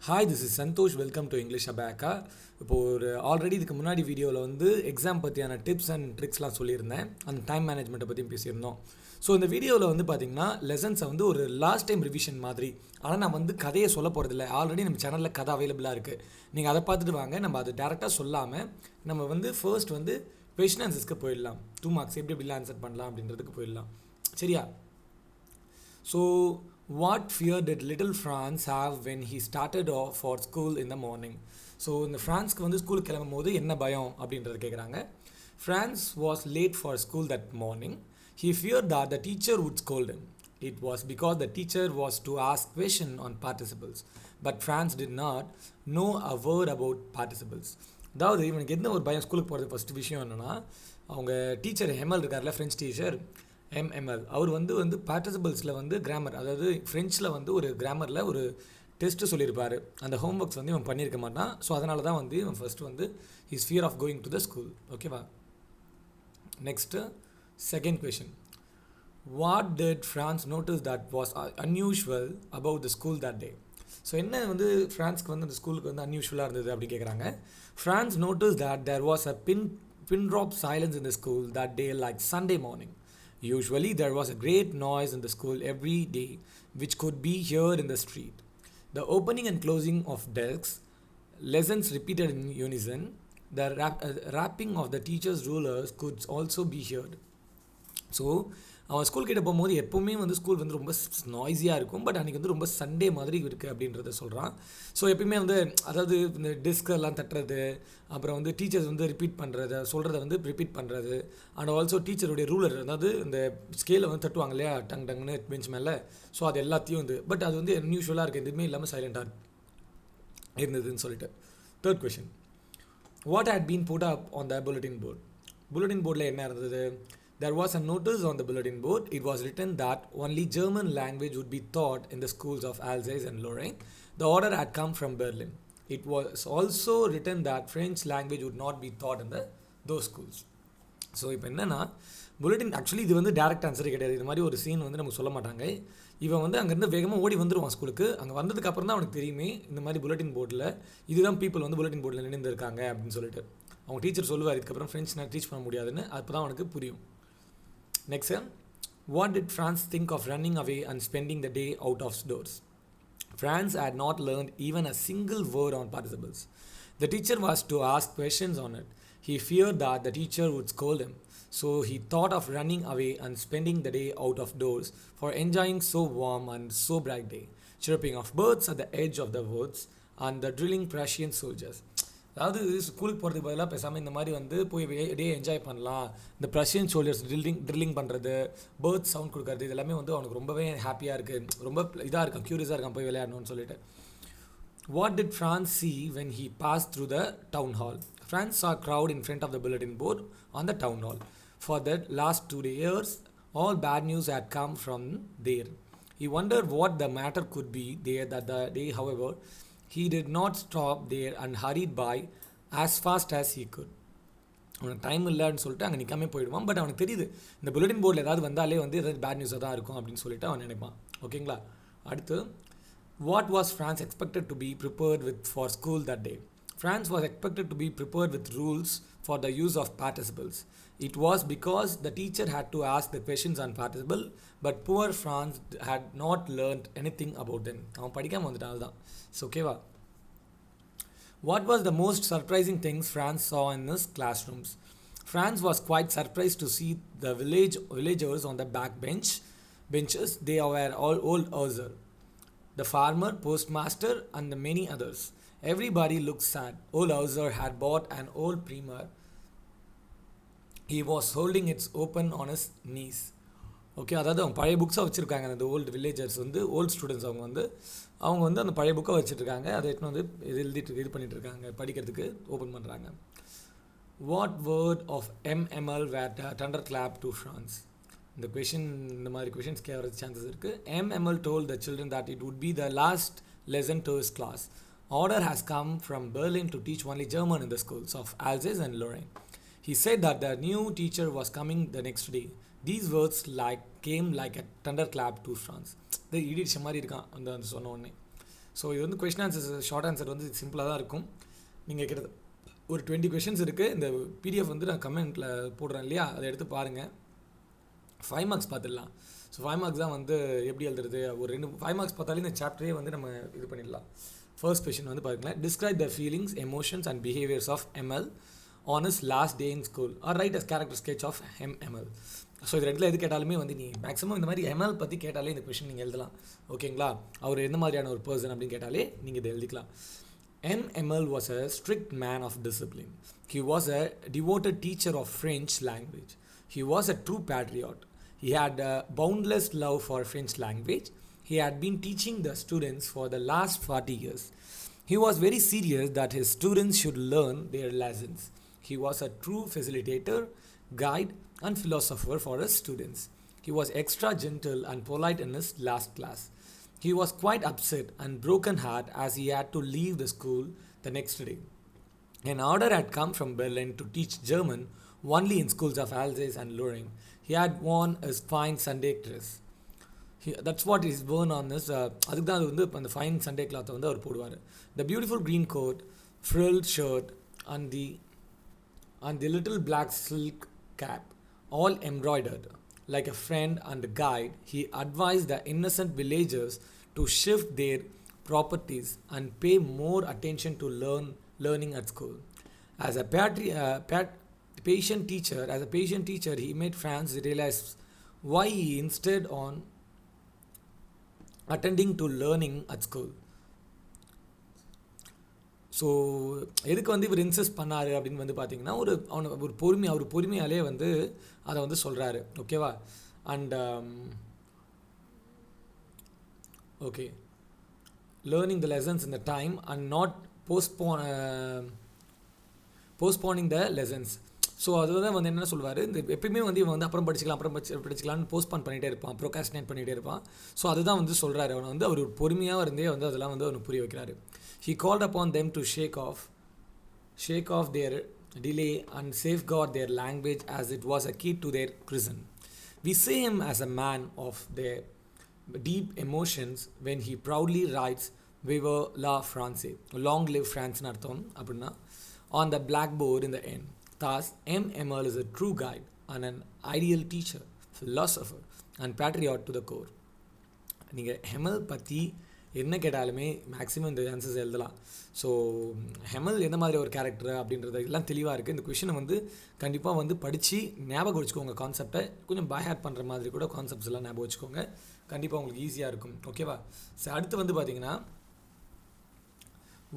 Hi this is Santhosh. Welcome to English அபேக்கா. இப்போது already இதுக்கு முன்னாடி வீடியோவில் வந்து எக்ஸாம் பற்றியான டிப்ஸ் அண்ட் ட்ரிக்ஸ்லாம் சொல்லியிருந்தேன். அந்த டைம் மேனேஜ்மெண்ட்டை பற்றியும் பேசியிருந்தோம். ஸோ இந்த வீடியோவில் வந்து பார்த்திங்கன்னா லெசன்ஸை வந்து ஒரு லாஸ்ட் டைம் ரிவிஷன் மாதிரி. ஆனால் நான் வந்து கதையை சொல்ல போகிறதில்ல. ஆல்ரெடி நம்ம சேனலில் கதை அவைலபிளாக இருக்குது. நீங்கள் அதை பார்த்துட்டு வாங்க. நம்ம அதை டேரெக்டாக சொல்லாமல் நம்ம வந்து ஃபர்ஸ்ட் வந்து கொஷின் ஆன்சர்ஸ்க்கு போயிடலாம். 2 மார்க்ஸ் எப்படி எப்படிலாம் ஆன்சர் பண்ணலாம் அப்படின்றதுக்கு போயிடலாம். சரியா? So, what fear did little Franz have when he started off for school in the morning? So இந்த ஃப்ரான்ஸ்க்கு வந்து ஸ்கூலுக்கு கிளம்பும் போது என்ன பயம் அப்படின்றத கேட்குறாங்க. France was late for school that morning. He feared that the teacher would scold him. It was because the teacher was to ask question on participles. But Franz did not know a word about participles. அதாவது இவனுக்கு என்ன ஒரு பயம் ஸ்கூலுக்கு போகிறது first விஷயம் என்னென்னா, அவங்க டீச்சர் ஹெமல் இருக்கார்ல, ஃப்ரெஞ்ச் டீச்சர் எம்எல், அவர் வந்து பார்ட்டிசிபிள்ஸில் வந்து கிராமர், அதாவது ஃப்ரெஞ்சில் வந்து ஒரு கிராமரில் ஒரு டெஸ்ட்டு சொல்லியிருப்பார். அந்த ஹோம் ஒர்க்ஸ் வந்து இவன் பண்ணியிருக்க மாட்டான். ஸோ அதனால தான் வந்து இவன் ஃபஸ்ட்டு வந்து his fear of going to the school. ஓகேவா? Next second question. What did Franz notice that was unusual about the school that day? So என்ன வந்து ஃப்ரான்ஸ்க்கு வந்து அந்த ஸ்கூலுக்கு வந்து அன்யூஷுவலாக இருந்தது அப்படி கேட்குறாங்க. Frans notice that there was a pin drop silence in the school that day like Sunday morning. Usually there was a great noise in the school every day which could be heard in the street. The opening and closing of desks, lessons repeated in unison, the rapping of the teachers' rulers could also be heard. So அவன் school கிட்ட போகும்போது எப்போவுமே வந்து school வந்து ரொம்ப நாய்ஸியாக இருக்கும். But அன்றைக்கி வந்து ரொம்ப சண்டே மாதிரி இருக்குது அப்படின்றத சொல்கிறான். ஸோ எப்பயுமே வந்து அதாவது இந்த டிஸ்கெல்லாம் தட்டுறது, அப்புறம் வந்து டீச்சர்ஸ் வந்து ரிப்பீட் பண்ணுறது, சொல்கிறத வந்து ரிப்பீட் பண்ணுறது, அண்ட் ஆல்சோ டீச்சருடைய ரூலர், அதாவது இந்த ஸ்கேலை வந்து தட்டுவாங்க இல்லையா, டங்குன்னு பெஞ்ச் மேலே. ஸோ அது எல்லாத்தையும் வந்து பட் அது வந்து அன்யூஷுவலாக இருக்குது, எதுவுமே இல்லாமல் சைலண்ட்டாக இருந்ததுன்னு சொல்லிட்டு. Third question. What had been put up on the bulletin board? புல்லட்டின் போர்டில் என்ன இருந்தது? There was a notice on the bulletin board. It was written that only German language would be taught in the schools of Alsace and Lorraine. The order had come from Berlin. It was also written that French language would not be taught in those schools. So இப்போ என்னென்னா, bulletin actually இது வந்து direct ஆன்சரே கிடையாது. இது மாதிரி ஒரு scene வந்து நமக்கு சொல்ல மாட்டாங்க. இவன் வந்து அங்கேருந்து வேகமாக ஓடி வந்துடுவான் ஸ்கூலுக்கு. அங்கே வந்ததுக்கப்புறம் தான் அவனுக்கு தெரியுமே இந்த மாதிரி புல்லட்டின் போர்டில் இதுதான் பீப்புள் வந்து புல்லட்டின் போர்டில் நின்றுருக்காங்க அப்படின்னு சொல்லிட்டு. அவங்க டீச்சர் சொல்லுவார், இதுக்கப்புறம் ஃப்ரெஞ்ச் நான் டீச் பண்ண முடியாதுன்னு. அப்போ தான் அவனுக்கு புரியும். Next, what did Franz think of running away and spending the day out of doors? Franz had not learned even a single word on participles. The teacher was to ask questions on it. He feared that the teacher would scold him. So he thought of running away and spending the day out of doors for enjoying so warm and so bright day, chirping of birds at the edge of the woods and the drilling Prussian soldiers. அதாவது ஸ்கூலுக்கு போகிறதுக்கு பதிலாக பேசாமல் இந்த மாதிரி வந்து போய் day enjoy பண்ணலாம். இந்த ப்ரஷியன் சோல்ஜர்ஸ் ட்ரில்லிங் பண்ணுறது, பேர்ட் சவுண்ட் கொடுக்குறது, இது எல்லாமே வந்து அவனுக்கு ரொம்பவே ஹாப்பியாக இருக்குது, ரொம்ப இதாக இருக்கான், க்யூரியஸாக இருக்கான் போய் விளையாடணும்னு சொல்லிட்டு. What did France see when he passed through the town hall? France saw a crowd in front of the bulletin board on the town hall. For the last 2 years, all bad news had come from there. He wondered what the matter could be there that the day, however, he did not stop there and hurried by as fast as he could. அவனுக்கு time இல்லைன்னு சொல்லிட்டு அங்கே நிற்காமே போயிடுவான். But அவனுக்கு தெரியுது இந்த bulletin போர்டில் ஏதாவது வந்தாலே வந்து ஏதாவது பேட் நியூஸாக தான் இருக்கும் அப்படின்னு சொல்லிட்டு அவன் நினைப்பான். ஓகேங்களா? அடுத்து, what was France expected to be prepared with for school that day? France was expected to be prepared with rules for the use of participles. It was because the teacher had to ask the questions on participle, but poor Franz had not learned anything about them. அவன் படிக்காமல் வந்துட்டான் தான். So ஓகேவா? What was the most surprising things Franz saw in his classrooms? Franz was quite surprised to see the villagers on the back benches. They were all old Hauser, the farmer, postmaster, and the many others. Everybody looked sad. Old Hauser had bought an old primer. He was holding it open on his knees. Okay, அதாவது அவங்க பழைய புக்ஸாக வச்சுருக்காங்க. அந்த old villagers வந்து old students அவங்க வந்து அந்த பழைய புக்கை வச்சுட்ருக்காங்க. அதை எடுத்து வந்து இது பண்ணிகிட்ருக்காங்க, படிக்கிறதுக்கு ஓப்பன் பண்ணுறாங்க. What word of Hamel were thunderclap to Franz? இந்த கொஷின், இந்த மாதிரி கொஷின்ஸ் கேட்குறது சான்சஸ் இருக்குது. Hamel told the children that it would be the last lesson to his class. Order has come from Berlin to teach only German in the schools of Alsace and Lorraine. He said that the new teacher was coming the next day. These words came like a thunderclap to France. The idiot மாதிரி இருக்கான் அந்த சொன்ன உடனே. So இது வந்து question answers short answer வந்து சிம்பிளாக தான் இருக்கும். நீங்கள் கிட்ட ஒரு 20 கொஷின்ஸ் இருக்குது. இந்த பிடிஎஃப் வந்து நான் கமெண்ட்டில் போடுறேன் இல்லையா, அதை எடுத்து பாருங்கள். 5 மார்க்ஸ் பார்த்துடலாம். ஸோ 5 மார்க்ஸ் தான் வந்து எப்படி எழுதுறது, ஒரு 5 மார்க்ஸ் பார்த்தாலே இந்த சாப்டரே வந்து நம்ம இது பண்ணிடலாம். ஃபர்ஸ்ட் கொஷின் வந்து பாருங்களேன். Describe the feelings, emotions and behaviours of ML on his last day in school or write as character sketch of ML. So இது ரெண்டில் எது கேட்டாலுமே வந்து நீ மேக்ஸிமம் இந்த மாதிரி எம்எல் பற்றி கேட்டாலே இந்த கொஷின் நீங்கள் எழுதலாம். ஓகேங்களா, அவர் எந்த மாதிரியான ஒரு பர்சன் அப்படின்னு கேட்டாலே நீங்கள் இதை எழுதிக்கலாம். ML was a strict man of discipline. He was a devoted teacher of French language. He was a true patriot. He had a boundless love for French language. He had been teaching the students for the last 40 years. He was very serious that his students should learn their lessons. He was a true facilitator, guide, and philosopher for his students. He was extra gentle and polite in his last class. He was quite upset and broken heart as he had to leave the school the next day. An order had come from Berlin to teach German only in schools of Alsace and Lorraine. He had worn his fine Sunday dress. That's what is worn on his அதுக்கு தான் அது வந்து அந்த fine Sunday கிளாத்தை வந்து அவர் போடுவார். The beautiful green coat, frilled shirt and the little black silk cap, all embroidered. Like a friend and a guide, he advised the innocent villagers to shift their properties and pay more attention to learning at school. As a patient teacher, he made Franz realize why he insisted on attending to learning at school. So எதுக்கு வந்து இவர் insist பண்ணார் அப்படின்னு வந்து பார்த்தீங்கன்னா, அவர் பொறுமையாலே வந்து அதை வந்து சொல்கிறாரு. ஓகேவா, and okay, learning the lessons in the time and not postponing the lessons. So அதுதான் வந்து என்ன சொல்லுவார், இந்த எப்பயுமே வந்து இவன் வந்து அப்புறம் படிச்சிக்கலாம்னு போஸ்ட்பான் பண்ணிகிட்டே இருப்பான், ப்ரோகாஸ்டினேட் பண்ணிகிட்டே இருப்பான். ஸோ அதுதான் வந்து சொல்கிறாரு. அவனை வந்து அவர் பொறுமையாக இருந்தே வந்து அதெல்லாம் வந்து அவனுக்கு புரிய வைக்கிறாரு. He called upon them to shake off their delay and safeguard their language as it was a key to their prison. We see him as a man of their deep emotions when he proudly writes "Vive la France," long live France nartham appadina, on the blackboard in the end. Thus, ML is a true guide and an ideal teacher, philosopher and patriot to the core. நீங்கள் ML பற்றி என்ன கேட்டாலுமே maximum இந்த answers எழுதலாம். So ஹெமல் எந்த மாதிரி ஒரு character அப்படின்றது எல்லாம் தெளிவாக இருக்குது. இந்த கொஷினை வந்து கண்டிப்பாக வந்து படித்து ஞாபகம் வச்சுக்கோங்க. கான்செப்டை கொஞ்சம் பை ஹேட் பண்ணுற மாதிரி கூட கான்செப்ட்ஸ் எல்லாம் ஞாபகம் வச்சுக்கோங்க. கண்டிப்பாக உங்களுக்கு ஈஸியாக இருக்கும். ஓகேவா, ஸோ அடுத்து வந்து பார்த்தீங்கன்னா,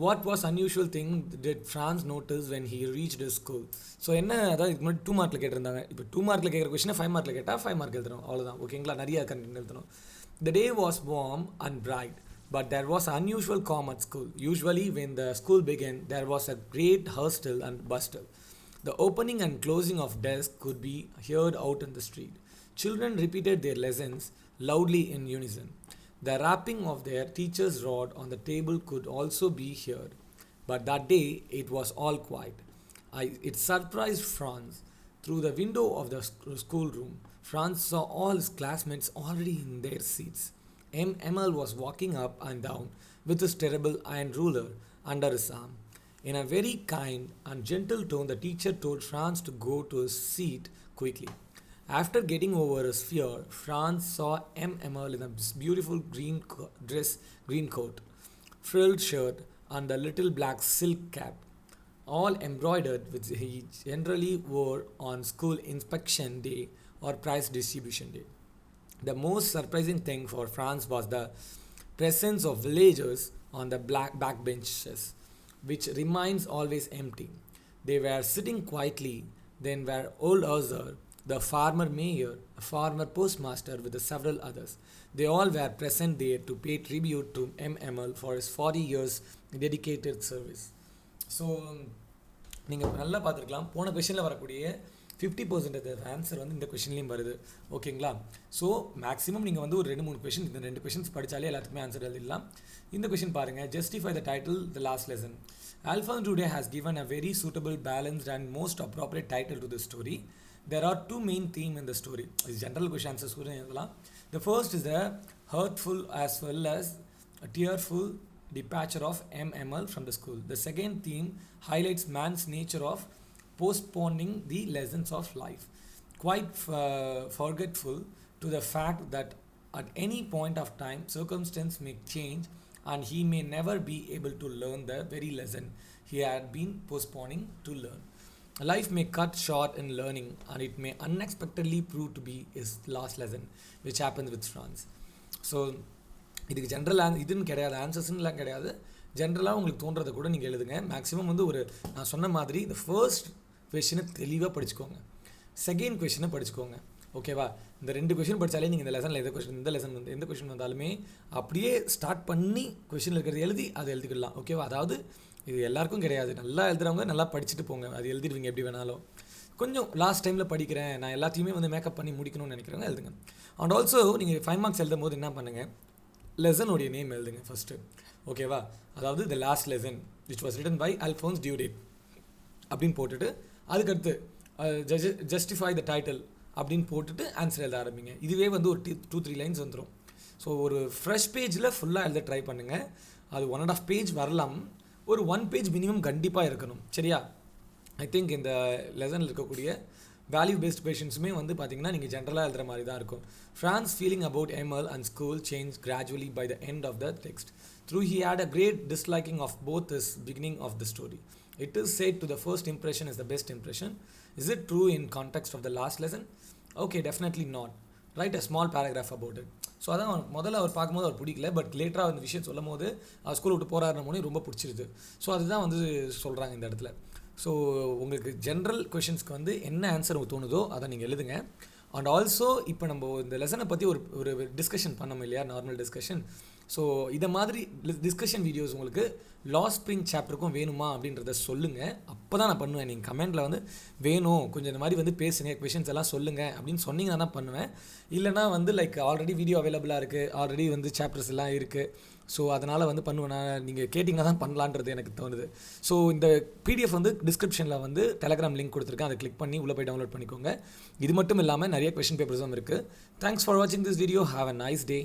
what was unusual thing did Franz notice when he reached his school. So என்ன, அதாவது இதுக்கு முன்னாடி 2 மார்க்கில் கேட்டிருந்தாங்க. இப்போ 2 மார்க்கில் கேட்குற கொஷினை 5 மார்க்கில் கேட்டால் 5 மார்க் எழுதணும். அவ்வளோதான். ஓகேங்களா, நிறைய கண்டென்ட் எழுதணும். The day was warm and bright, but there was unusual calm at school. Usually when the school began, there was a great hustle and bustle. The opening and closing of desks could be heard out in the street. Children repeated their lessons loudly in unison. The rapping of their teacher's rod on the table could also be heard. But that day it was all quiet. It surprised Franz. Through the window of the schoolroom, Franz saw all his classmates already in their seats. ML was walking up and down with his terrible iron ruler under his arm. In a very kind and gentle tone, the teacher told Franz to go to his seat quickly. After getting over his fear, Franz saw ML in a beautiful green coat, frilled shirt, and a little black silk cap, all embroidered, which he generally wore on school inspection day or prize distribution day. The most surprising thing for Franz was the presence of villagers on the back benches, which remains always empty. They were sitting quietly. Then were old Arthur, the farmer mayor, a farmer postmaster with several others. They all were present there to pay tribute to ML for his 40 years dedicated service. So நீங்கள் நல்லா பார்த்துருக்கலாம், போன கொஷனில் வரக்கூடிய 50% answer வந்து இந்த கொஷின்லேயும் வருது. ஓகேங்களா, so maximum நீங்கள் வந்து ஒரு 2-3 கொஷின், இந்த 2 கொஷின்ஸ் படித்தாலே எல்லாத்துக்குமே ஆன்சர் எழுதிடலாம். இந்த கொஷின் பாருங்கள். Justify the title the last lesson. Alphonse Daudet has given a very suitable, balanced and most appropriate title to the story. There are 2 main themes in the story. It's general question answers. The first is the hurtful as well as tearful departure of MML from the school. The second theme highlights man's nature of postponing the lessons of life, quite forgetful to the fact that at any point of time circumstance may change and he may never be able to learn the very lesson he had been postponing to learn. Life may cut short in learning and it may unexpectedly prove to be his last lesson, which happens with France. So இதுக்கு general இதுன்னு கிடையாது, ஆன்சர்ஸ்லாம் கிடையாது. ஜென்ரலாக உங்களுக்கு தோன்றதை கூட நீங்கள் எழுதுங்க. Maximum வந்து ஒரு நான் சொன்ன மாதிரி இந்த ஃபர்ஸ்ட் கொஷினை தெளிவாக படிச்சுக்கோங்க, செகண்ட் கொஷினை படிச்சுக்கோங்க. ஓகேவா? இந்த 2 கொஷின் படித்தாலே நீங்கள் இந்த லெசனில் இந்த லெசன் வந்து எந்த கொஷின் வந்தாலுமே அப்படியே ஸ்டார்ட் பண்ணி கொஷினில் இருக்கிறது எழுதி அதை எழுதிக்கலாம். ஓகேவா? அதாவது இது எல்லாருக்கும் கிடையாது, நல்லா எழுதுறவங்க நல்லா படிச்சுட்டு போங்க, அது எழுதிடுவீங்க எப்படி வேணாலும். கொஞ்சம் லாஸ்ட் டைமில் படிக்கிறேன், நான் எல்லாத்தையுமே வந்து மேக்கப் பண்ணி முடிக்கணும்னு நினைக்கிறவங்க எழுதுங்க. அண்ட் ஆல்சோ நீங்கள் 5 மார்க்ஸ் எழுதும் போது என்ன பண்ணுங்கள், லெசனுடைய நேம் எழுதுங்க ஃபஸ்ட்டு. ஓகேவா? அதாவது the last lesson which was written by Alphonse Daudet அப்படின்னு போட்டுட்டு அதுக்கடுத்து ஜஸ்டிஃபை த டைட்டில் அப்படின்னு போட்டுட்டு ஆன்சர் எழுத ஆரம்பிங்க. இதுவே வந்து ஒரு 2-3 லைன்ஸ் வந்துடும். ஸோ ஒரு ஃப்ரெஷ் பேஜில் ஃபுல்லாக எழுத ட்ரை பண்ணுங்கள். அது 1.5 பேஜ் வரலாம், ஒரு 1 பேஜ் மினிமம் கண்டிப்பாக இருக்கணும். சரியா? ஐ திங்க் இந்த லெசனில் இருக்கக்கூடிய வேல்யூ பேஸ்ட் கொஷின்ஸுமே வந்து பார்த்திங்கன்னா நீங்கள் ஜென்ரலாக எழுதுகிற மாதிரி தான் இருக்கும். Franz feeling about Hamel and school change gradually by the end of the text through he had a great disliking of both is beginning of the story. It is said to the first impression is the best impression. Is it true in context of the last lesson? Okay, definitely not. Write a small paragraph about it. So அதான் முதல்ல அவர் பார்க்கும்போது அவர் பிடிக்கல, but லேட்டராக அந்த விஷயம் சொல்லும் போது அவர் school விட்டு போராடினோடனே ரொம்ப பிடிச்சிருது. ஸோ அதுதான் வந்து சொல்கிறாங்க இந்த இடத்துல. ஸோ உங்களுக்கு ஜென்ரல் கொஷின்ஸ்க்கு வந்து என்ன ஆன்சர் உங்களுக்கு தோணுதோ அதை நீங்கள் எழுதுங்க. அண்ட் ஆல்சோ இப்போ நம்ம இந்த லெசனை பற்றி ஒரு டிஸ்கஷன் பண்ணோம் இல்லையா, நார்மல் டிஸ்கஷன். ஸோ இதை மாதிரி டிஸ்கஷன் வீடியோஸ் உங்களுக்கு லாஸ்ட் ஸ்ப்ரிங் சாப்டருக்கும் வேணுமா அப்படின்றத சொல்லுங்கள். அப்போ தான் நான் பண்ணுவேன். நீங்கள் கமெண்ட்டில் வந்து வேணும் கொஞ்சம் இந்த மாதிரி வந்து பேசுங்க, கொஷின்ஸ் எல்லாம் சொல்லுங்கள் அப்படின்னு சொன்னீங்கன்னா தான் பண்ணுவேன். இல்லைனா வந்து லைக் ஆல்ரெடி வீடியோ அவைலபிளாக இருக்குது, ஆல்ரெடி வந்து சாப்டர்ஸ் எல்லாம் இருக்குது. ஸோ அதனால் வந்து பண்ணுவேன். நீங்கள் கேட்டிங்கன்னா தான் பண்ணலான்றது எனக்கு தோணுது. ஸோ இந்த பிடிஎஃப் வந்து டிஸ்கிரிப்ஷனில் வந்து டெலகிராம் லிங்க் கொடுத்துருக்கேன், அதை கிளிக் பண்ணி உள்ளே போய் டவுன்லோட் பண்ணிக்கோங்க. இது மட்டும் இல்லாமல் நிறைய கொஷின் பேப்பர்ஸும் இருக்குது. தேங்க்ஸ் ஃபார் வாட்சிங் this video. Have a nice day.